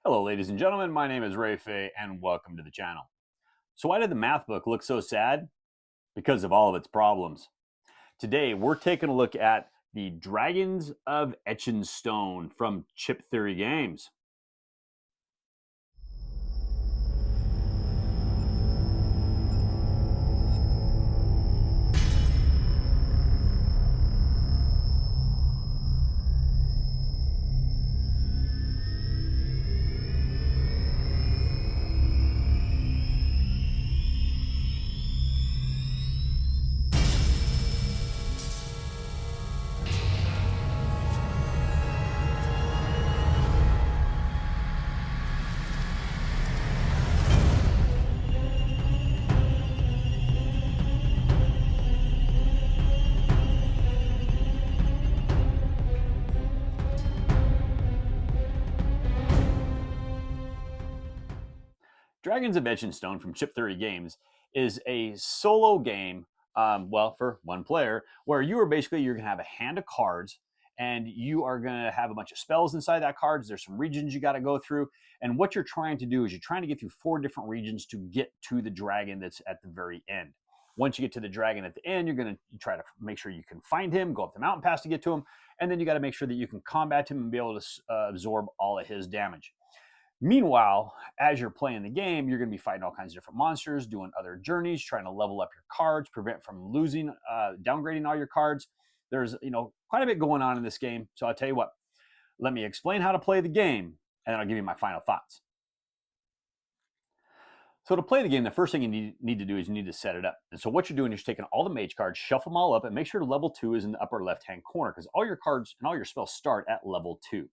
Hello, ladies and gentlemen. My name is Phay, and welcome to the channel. So, why did the math book look so sad? Because of all of its problems. Today, we're taking a look at the Dragons of Etchinstone from Chip Theory Games. Dragons of Etchinstone from Chip Theory Games is a solo game, well, for one player, where you're going to have a hand of cards and you are going to have a bunch of spells inside that cards. There's some regions you got to go through. And what you're trying to do is you're trying to get through 4 different regions to get to the dragon that's at the very end. Once you get to the dragon at the end, you're going to try to make sure you can find him, go up the mountain pass to get to him, and then you got to make sure that you can combat him and be able to absorb all of his damage. Meanwhile, as you're playing the game, you're going to be fighting all kinds of different monsters, doing other journeys, trying to level up your cards, prevent from losing, downgrading all your cards. There's, quite a bit going on in this game. So I'll tell you what, let me explain how to play the game, and then I'll give you my final thoughts. So to play the game, the first thing you need to do is you need to set it up. And so what you're doing is you're taking all the mage cards, shuffle them all up, and make sure level 2 is in the upper left-hand corner, because all your cards and all your spells start at level 2.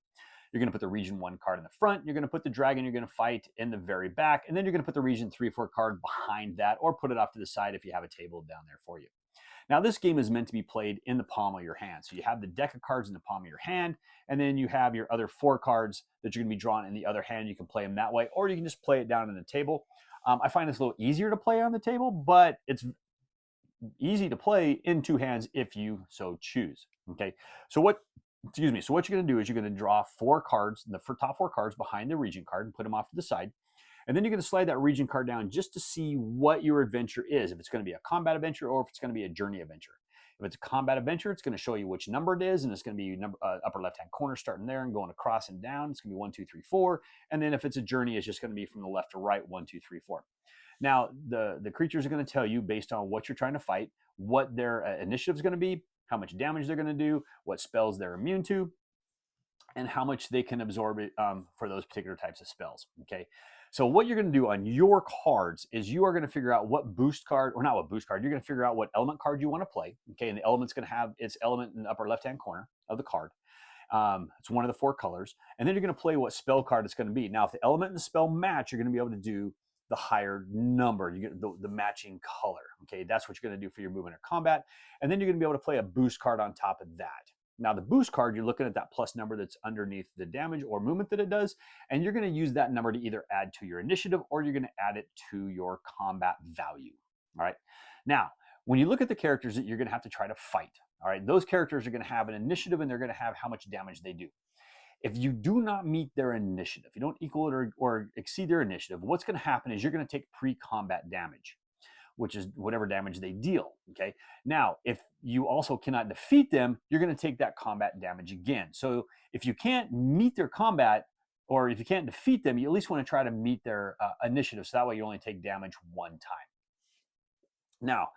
You're going to put the region 1 card in the front. You're going to put the dragon you're going to fight in the very back. And then you're going to put the region 3-4 card behind that, or put it off to the side if you have a table down there for you. Now, this game is meant to be played in the palm of your hand. So you have the deck of cards in the palm of your hand, and then you have your other 4 cards that you're going to be drawing in the other hand. You can play them that way, or you can just play it down on the table. I find this a little easier to play on the table, but it's easy to play in 2 hands if you so choose. Okay, so what you're going to do is you're going to draw 4 cards, the top 4 cards behind the region card, and put them off to the side. And then you're going to slide that region card down just to see what your adventure is, if it's going to be a combat adventure or if it's going to be a journey adventure. If it's a combat adventure, it's going to show you which number it is, and it's going to be upper left-hand corner starting there and going across and down. It's going to be 1, 2, 3, 4. And then if it's a journey, it's just going to be from the left to right, 1, 2, 3, 4. Now, the creatures are going to tell you, based on what you're trying to fight, what their initiative is going to be, how much damage they're going to do, what spells they're immune to, and how much they can absorb it for those particular types of spells. Okay, so what you're going to do on your cards is you are going to figure out what boost card, or not what boost card, you're going to figure out what element card you want to play. Okay, and the element's going to have its element in the upper left-hand corner of the card. It's one of the 4 colors. And then you're going to play what spell card it's going to be. Now, if the element and the spell match, you're going to be able to do the higher number. You get the matching color. Okay, that's what you're going to do for your movement or combat. And then you're going to be able to play a boost card on top of that. Now, the boost card, you're looking at that plus number that's underneath the damage or movement that it does, and you're going to use that number to either add to your initiative or you're going to add it to your combat value. All right. Now, when you look at the characters that you're going to have to try to fight, all right, those characters are going to have an initiative and they're going to have how much damage they do. If you do not meet their initiative, you don't equal it or exceed their initiative, what's going to happen is you're going to take pre-combat damage, which is whatever damage they deal. Okay. Now, if you also cannot defeat them, you're going to take that combat damage again. So if you can't meet their combat, or if you can't defeat them, you at least want to try to meet their initiative. So that way you only take damage 1 time. Now,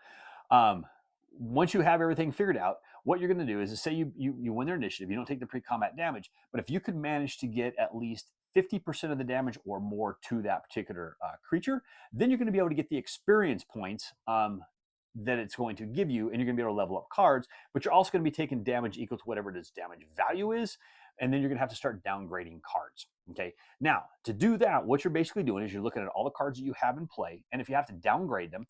once you have everything figured out, what you're going to do is say you win their initiative, you don't take the pre-combat damage, but if you could manage to get at least 50% of the damage or more to that particular creature, then you're going to be able to get the experience points that it's going to give you, and you're going to be able to level up cards, but you're also going to be taking damage equal to whatever its damage value is, and then you're going to have to start downgrading cards. Okay, now to do that, what you're basically doing is you're looking at all the cards that you have in play, and if you have to downgrade them,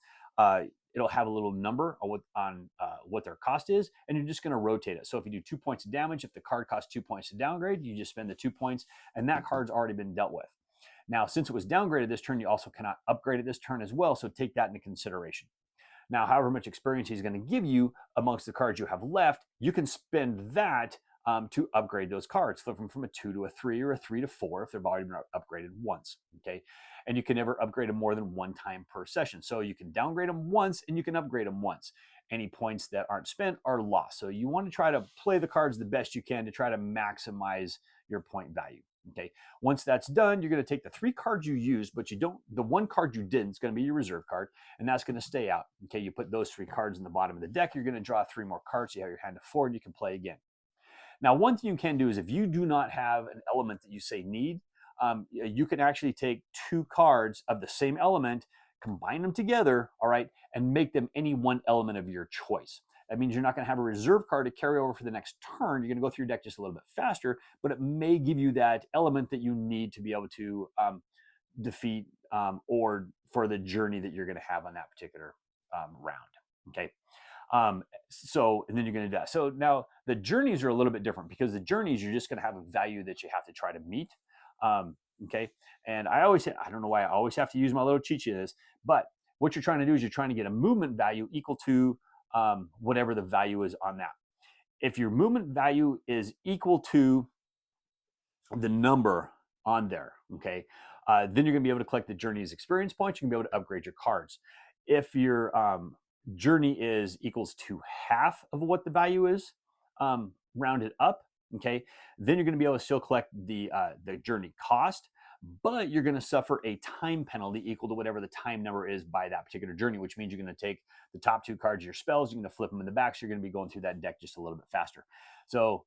it'll have a little number on what their cost is, and you're just going to rotate it. So if you do 2 points of damage, if the card costs 2 points to downgrade, you just spend the 2 points, and that card's already been dealt with. Now, since it was downgraded this turn, you also cannot upgrade it this turn as well, so take that into consideration. Now, however much experience he's going to give you amongst the cards you have left, you can spend that to upgrade those cards, flip them from a 2 to a 3 or a 3 to 4 if they've already been upgraded once. Okay, and you can never upgrade them more than one time per session. So you can downgrade them once and you can upgrade them once. Any points that aren't spent are lost. So you want to try to play the cards the best you can to try to maximize your point value. Okay, once that's done, you're going to take the 3 cards you used, but the 1 card you didn't is going to be your reserve card, and that's going to stay out. Okay, you put those 3 cards in the bottom of the deck, you're going to draw 3 more cards, so you have your hand of 4, and you can play again. Now, one thing you can do is if you do not have an element that you say need, you can actually take 2 cards of the same element, combine them together, all right, and make them any one element of your choice. That means you're not going to have a reserve card to carry over for the next turn. You're going to go through your deck just a little bit faster, but it may give you that element that you need to be able to defeat or for the journey that you're going to have on that particular round. Okay. And then you're going to die. So now the journeys are a little bit different because the journeys, you're just going to have a value that you have to try to meet. Okay. And I don't know why I always have to use my little cheat sheet of this, but what you're trying to do is you're trying to get a movement value equal to whatever the value is on that. If your movement value is equal to the number on there, okay, then you're going to be able to collect the journey's experience points. You can be able to upgrade your cards. If your journey equals to half of what the value is, rounded up, okay, then you're going to be able to still collect the journey cost, but you're going to suffer a time penalty equal to whatever the time number is by that particular journey, which means you're going to take the top 2 cards of your spells, you're going to flip them in the back, so you're going to be going through that deck just a little bit faster. So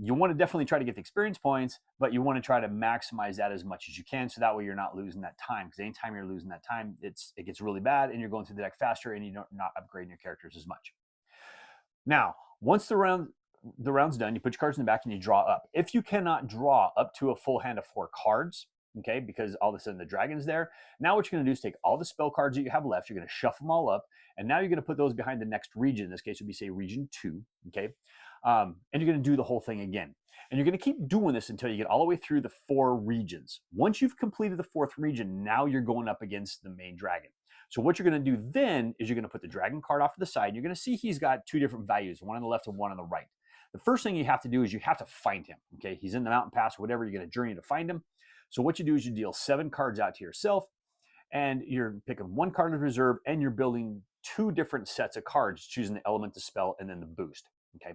you want to definitely try to get the experience points, but you want to try to maximize that as much as you can, so that way you're not losing that time, because anytime you're losing that time, it gets really bad and you're going through the deck faster and you're not upgrading your characters as much. Now, once the round's done, you put your cards in the back and you draw up. If you cannot draw up to a full hand of 4 cards, okay, because all of a sudden the dragon's there, now what you're going to do is take all the spell cards that you have left, you're going to shuffle them all up, and now you're going to put those behind the next region. In this case, would be, say, region 2, okay? And you're going to do the whole thing again. And you're going to keep doing this until you get all the way through the 4 regions. Once you've completed the 4th region, now you're going up against the main dragon. So what you're going to do then is you're going to put the dragon card off to the side. You're going to see he's got 2 different values, one on the left and one on the right. The first thing you have to do is you have to find him, okay? He's in the mountain pass or whatever. You're going to journey to find him. So what you do is you deal 7 cards out to yourself, and you're picking 1 card in reserve, and you're building 2 different sets of cards, choosing the element, the spell, and then the boost, okay?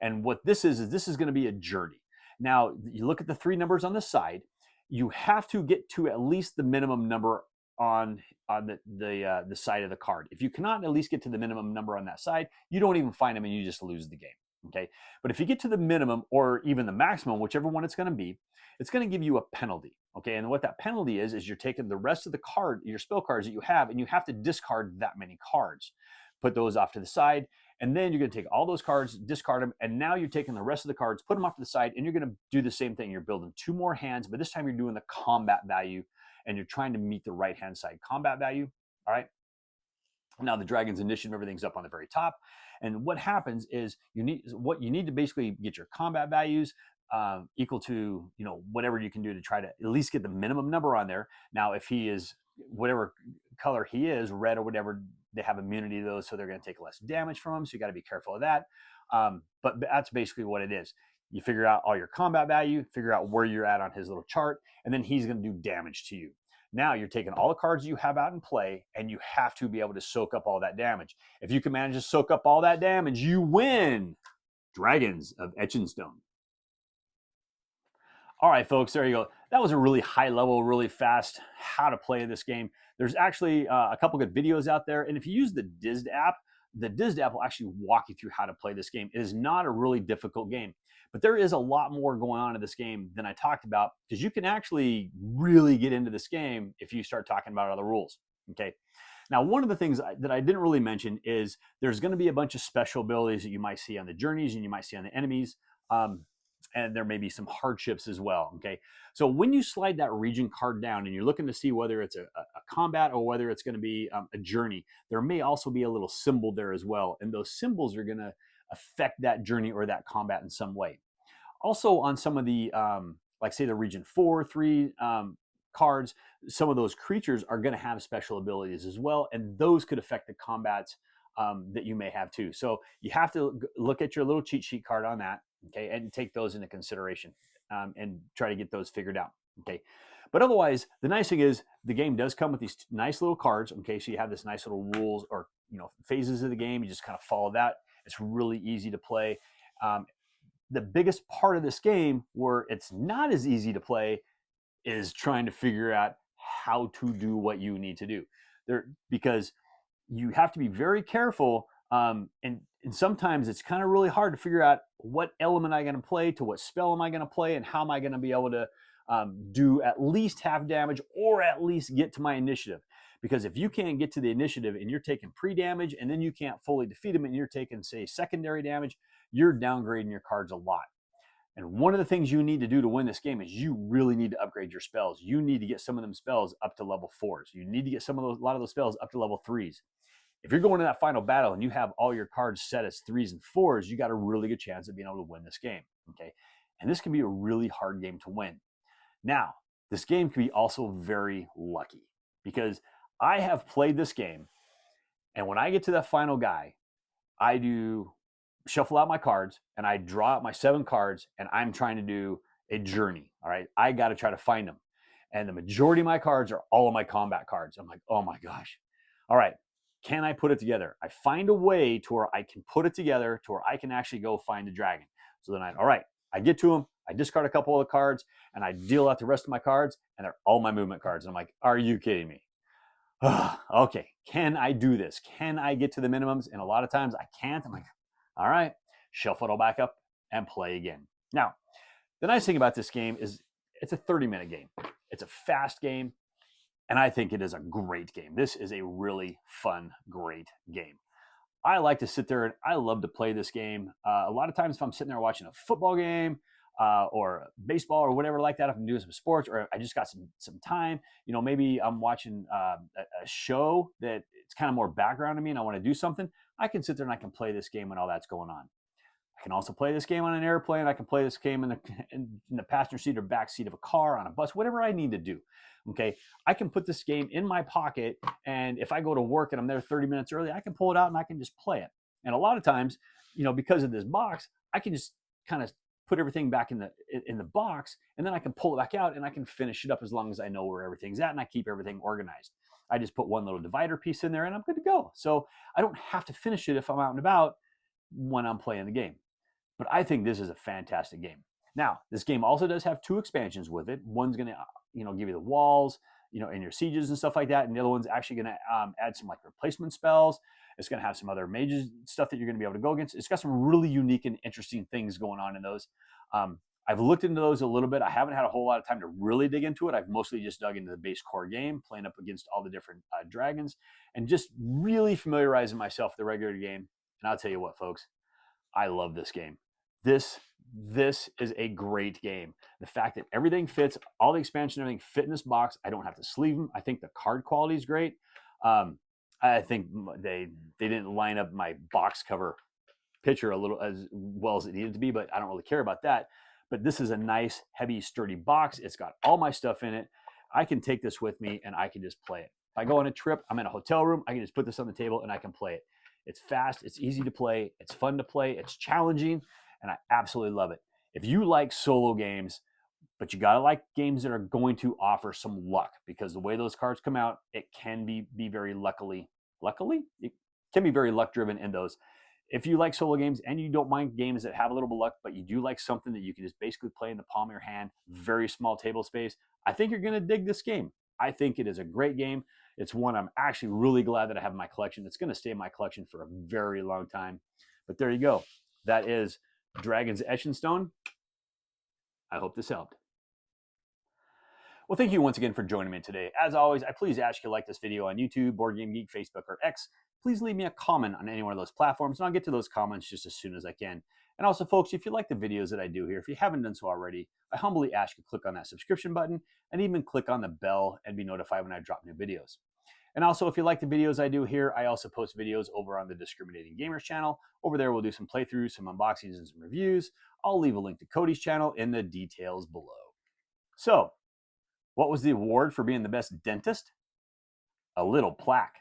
And what this is this is going to be a journey. Now, you look at the 3 numbers on the side. You have to get to at least the minimum number on the side of the card. If you cannot at least get to the minimum number on that side, you don't even find them and you just lose the game. Okay, but if you get to the minimum or even the maximum, whichever one it's going to be, it's going to give you a penalty. Okay, and what that penalty is you're taking the rest of the card, your spell cards that you have, and you have to discard that many cards. Put those off to the side, and then you're going to take all those cards, discard them, and now you're taking the rest of the cards, put them off to the side, and you're going to do the same thing. You're building 2 more hands, but this time you're doing the combat value, and you're trying to meet the right-hand side combat value. All right. Now the dragon's initiative, everything's up on the very top. And what happens is you need to basically get your combat values equal to, whatever you can do to try to at least get the minimum number on there. Now, if he is whatever color he is, red or whatever, they have immunity to those, so they're going to take less damage from them. So you got to be careful of that. But that's basically what it is. You figure out all your combat value, figure out where you're at on his little chart, and then he's going to do damage to you. Now you're taking all the cards you have out in play, and you have to be able to soak up all that damage. If you can manage to soak up all that damage, you win. Dragons of Etchinstone. All right, folks, there you go. That was a really high level, really fast how to play this game. There's actually a couple good videos out there, and if you use the DISD app will actually walk you through how to play this game. It is not a really difficult game, but there is a lot more going on in this game than I talked about, because you can actually really get into this game if you start talking about other rules, okay? Now, one of the things that I didn't really mention is there's going to be a bunch of special abilities that you might see on the journeys and you might see on the enemies, and there may be some hardships as well, okay? So when you slide that region card down and you're looking to see whether it's a combat or whether it's going to be a journey, there may also be a little symbol there as well, and those symbols are going to affect that journey or that combat in some way. Also, on some of the, like say the region 4, 3 cards, some of those creatures are going to have special abilities as well, and those could affect the combats that you may have too. So you have to look at your little cheat sheet card on that. okay, and take those into consideration and try to get those figured out, okay. But otherwise, the nice thing is the game does come with these nice little cards, okay. So you have this nice little rules or phases of the game. You just kind of follow that. It's really easy to play. The biggest part of this game where it's not as easy to play is trying to figure out how to do what you need to do there, because you have to be very careful. And sometimes it's kind of really hard to figure out what element I'm going to play, to what spell am I going to play, and how am I going to be able to do at least half damage or at least get to my initiative. Because if you can't get to the initiative and you're taking pre-damage and then you can't fully defeat them and you're taking, say, secondary damage, you're downgrading your cards a lot. And one of the things you need to do to win this game is you really need to upgrade your spells. You need to get some of them spells up to level 4s. You need to get a lot of those spells up to level 3s. If you're going to that final battle and you have all your cards set as 3s and 4s, you got a really good chance of being able to win this game, okay? And this can be a really hard game to win. Now, this game can be also very lucky, because I have played this game, and when I get to that final guy, I do shuffle out my cards and I draw out my 7 cards, and I'm trying to do a journey. All right, I got to try to find them, and the majority of my cards are all of my combat cards. I'm like, oh my gosh. All right, can I put it together? I find a way to where I can put it together to where I can actually go find the dragon. So then all right, I get to him, I discard a couple of the cards, and I deal out the rest of my cards, and they're all my movement cards. And I'm like, are you kidding me? Okay, can I do this? Can I get to the minimums? And a lot of times I can't. I'm like, all right, shuffle it all back up and play again. Now, the nice thing about this game is it's a 30-minute game. It's a fast game, and I think it is a great game. This is a really fun, great game. I like to sit there and I love to play this game. A lot of times if I'm sitting there watching a football game or baseball or whatever like that, if I'm doing some sports or I just got some time, maybe I'm watching a show that it's kind of more background to me and I want to do something, I can sit there and I can play this game when all that's going on. I can also play this game on an airplane. I can play this game in the passenger seat or back seat of a car, on a bus, whatever I need to do. Okay, I can put this game in my pocket, and if I go to work and I'm there 30 minutes early, I can pull it out and I can just play it. And a lot of times, because of this box, I can just kind of put everything back in the box, and then I can pull it back out and I can finish it up as long as I know where everything's at and I keep everything organized. I just put one little divider piece in there and I'm good to go. So I don't have to finish it if I'm out and about when I'm playing the game. But I think this is a fantastic game. Now, this game also does have 2 expansions with it. One's going to, give you the walls, and your sieges and stuff like that. And the other one's actually going to add some like replacement spells. It's going to have some other mages stuff that you're going to be able to go against. It's got some really unique and interesting things going on in those. I've looked into those a little bit. I haven't had a whole lot of time to really dig into it. I've mostly just dug into the base core game, playing up against all the different dragons, and just really familiarizing myself with the regular game. And I'll tell you what, folks, I love this game. This is a great game. The fact that everything fits, all the expansion, everything fit in this box. I don't have to sleeve them. I think the card quality is great. I think they didn't line up my box cover picture a little as well as it needed to be, but I don't really care about that. But this is a nice, heavy, sturdy box. It's got all my stuff in it. I can take this with me and I can just play it. If I go on a trip, I'm in a hotel room, I can just put this on the table and I can play it. It's fast, it's easy to play, it's fun to play, it's challenging, and I absolutely love it. If you like solo games, but you gotta like games that are going to offer some luck, because the way those cards come out, it can be very it can be very luck driven in those. If you like solo games and you don't mind games that have a little bit of luck, but you do like something that you can just basically play in the palm of your hand, very small table space, I think you're gonna dig this game. I think it is a great game. It's one I'm actually really glad that I have in my collection. It's going to stay in my collection for a very long time. But there you go. That is Dragons of Etchinstone. I hope this helped. Well, thank you once again for joining me today. As always, I please ask you to like this video on YouTube, Board Game Geek, Facebook, or X. Please leave me a comment on any one of those platforms, and I'll get to those comments just as soon as I can. And also, folks, if you like the videos that I do here, if you haven't done so already, I humbly ask you to click on that subscription button and even click on the bell and be notified when I drop new videos. And also, if you like the videos I do here, I also post videos over on the Discriminating Gamers channel. Over there, we'll do some playthroughs, some unboxings, and some reviews. I'll leave a link to Cody's channel in the details below. So, what was the award for being the best dentist? A little plaque.